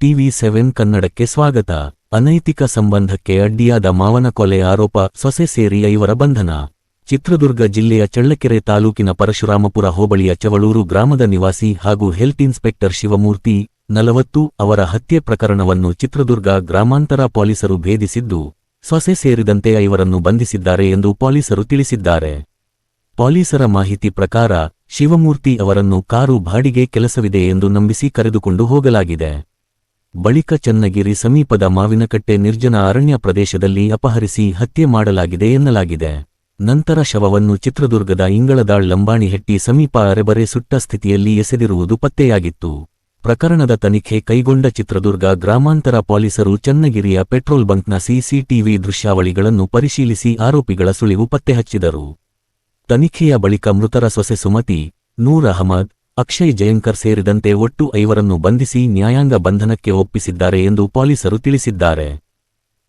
TV7 ಕನ್ನಡಕ್ಕೆ ಸ್ವಾಗತ. ಅನೈತಿಕ ಸಂಬಂಧಕ್ಕೆ ಅಡ್ಡಿಯಾದ ಮಾವನ ಕೊಲೆ ಆರೋಪ ಸೊಸೆ ಸೇರಿ 5 ಬಂಧನ. ಚಿತ್ರದುರ್ಗ ಜಿಲ್ಲೆಯ ಚಳ್ಳಕೆರೆ ತಾಲೂಕಿನ ಪರಶುರಾಮಪುರ ಹೋಬಳಿಯ ಚವಳೂರು ಗ್ರಾಮದ ನಿವಾಸಿ ಹಾಗೂ ಹೆಲ್ತ್ ಇನ್ಸ್ಪೆಕ್ಟರ್ ಶಿವಮೂರ್ತಿ 40 ಅವರ ಹತ್ಯೆ ಪ್ರಕರಣವನ್ನು ಚಿತ್ರದುರ್ಗ ಗ್ರಾಮಾಂತರ ಪೊಲೀಸರು ಭೇದಿಸಿದ್ದು, ಸೊಸೆ ಸೇರಿದಂತೆ 5ರನ್ನು ಬಂಧಿಸಿದ್ದಾರೆ ಎಂದು ಪೊಲೀಸರು ತಿಳಿಸಿದ್ದಾರೆ. ಪೊಲೀಸರ ಮಾಹಿತಿ ಪ್ರಕಾರ ಶಿವಮೂರ್ತಿ ಅವರನ್ನು ಕಾರು ಬಾಡಿಗೆ ಕೆಲಸವಿದೆ ಎಂದು ನಂಬಿಸಿ ಕರೆದುಕೊಂಡು ಹೋಗಲಾಗಿದೆ. ಬಳಿಕ ಚನ್ನಗಿರಿ ಸಮೀಪದ ಮಾವಿನಕಟ್ಟೆ ನಿರ್ಜನ ಅರಣ್ಯ ಪ್ರದೇಶದಲ್ಲಿ ಅಪಹರಿಸಿ ಹತ್ಯೆ ಮಾಡಲಾಗಿದೆ ಎನ್ನಲಾಗಿದೆ. ನಂತರ ಶವವನ್ನು ಚಿತ್ರದುರ್ಗದ ಇಂಗಳದಾಳ್ ಲಂಬಾಣಿಹಟ್ಟಿ ಸಮೀಪ ಅರೆಬರೆ ಸುಟ್ಟ ಸ್ಥಿತಿಯಲ್ಲಿ ಎಸೆದಿರುವುದು ಪತ್ತೆಯಾಗಿತ್ತು. ಪ್ರಕರಣದ ತನಿಖೆ ಕೈಗೊಂಡ ಚಿತ್ರದುರ್ಗ ಗ್ರಾಮಾಂತರ ಪೊಲೀಸರು ಚನ್ನಗಿರಿಯ ಪೆಟ್ರೋಲ್ ಬಂಕ್ನ ಸಿಸಿಟಿವಿ ದೃಶ್ಯಾವಳಿಗಳನ್ನು ಪರಿಶೀಲಿಸಿ ಆರೋಪಿಗಳ ಸುಳಿವು ಪತ್ತೆಹಚ್ಚಿದರು. ತನಿಖೆಯ ಬಳಿಕ ಮೃತರ ಸೊಸೆ ಸುಮತಿ, ನೂರ್ ಅಹಮದ್, ಅಕ್ಷಯ್ ಜಯಂಕರ್ ಸೇರಿದಂತೆ ಒಟ್ಟು 5ರನ್ನು ಬಂಧಿಸಿ ನ್ಯಾಯಾಂಗ ಬಂಧನಕ್ಕೆ ಒಪ್ಪಿಸಿದ್ದಾರೆ ಎಂದು ಪೊಲೀಸರು ತಿಳಿಸಿದ್ದಾರೆ.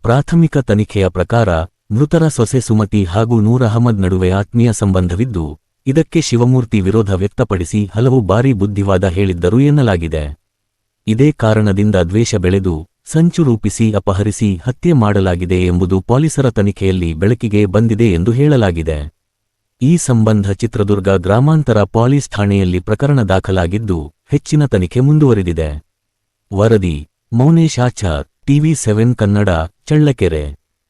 ಪ್ರಾಥಮಿಕ ತನಿಖೆಯ ಪ್ರಕಾರ ಮೃತರ ಸೊಸೆ ಸುಮತಿ ಹಾಗೂ ನೂರ್ ಅಹಮದ್ ನಡುವೆ ಆತ್ಮೀಯ ಸಂಬಂಧವಿದ್ದು, ಇದಕ್ಕೆ ಶಿವಮೂರ್ತಿ ವಿರೋಧ ವ್ಯಕ್ತಪಡಿಸಿ ಹಲವು ಬಾರಿ ಬುದ್ಧಿವಾದ ಹೇಳಿದ್ದರು ಎನ್ನಲಾಗಿದೆ. ಇದೇ ಕಾರಣದಿಂದ ದ್ವೇಷ ಬೆಳೆದು ಸಂಚು ರೂಪಿಸಿ ಅಪಹರಿಸಿ ಹತ್ಯೆ ಮಾಡಲಾಗಿದೆ ಎಂಬುದು ಪೊಲೀಸರ ತನಿಖೆಯಲ್ಲಿ ಬೆಳಕಿಗೆ ಬಂದಿದೆ ಎಂದು ಹೇಳಲಾಗಿದೆ. ಈ ಸಂಬಂಧ ಚಿತ್ರದುರ್ಗ ಗ್ರಾಮಾಂತರ ಪೊಲೀಸ್ ಠಾಣೆಯಲ್ಲಿ ಪ್ರಕರಣ ದಾಖಲಾಗಿದ್ದು, ಹೆಚ್ಚಿನ ತನಿಖೆ ಮುಂದುವರಿದಿದೆ. ವರದಿ: ಮೌನೇಶ್ ಆಚಾರ್, TV7 ಕನ್ನಡ, ಚಳ್ಳಕೆರೆ.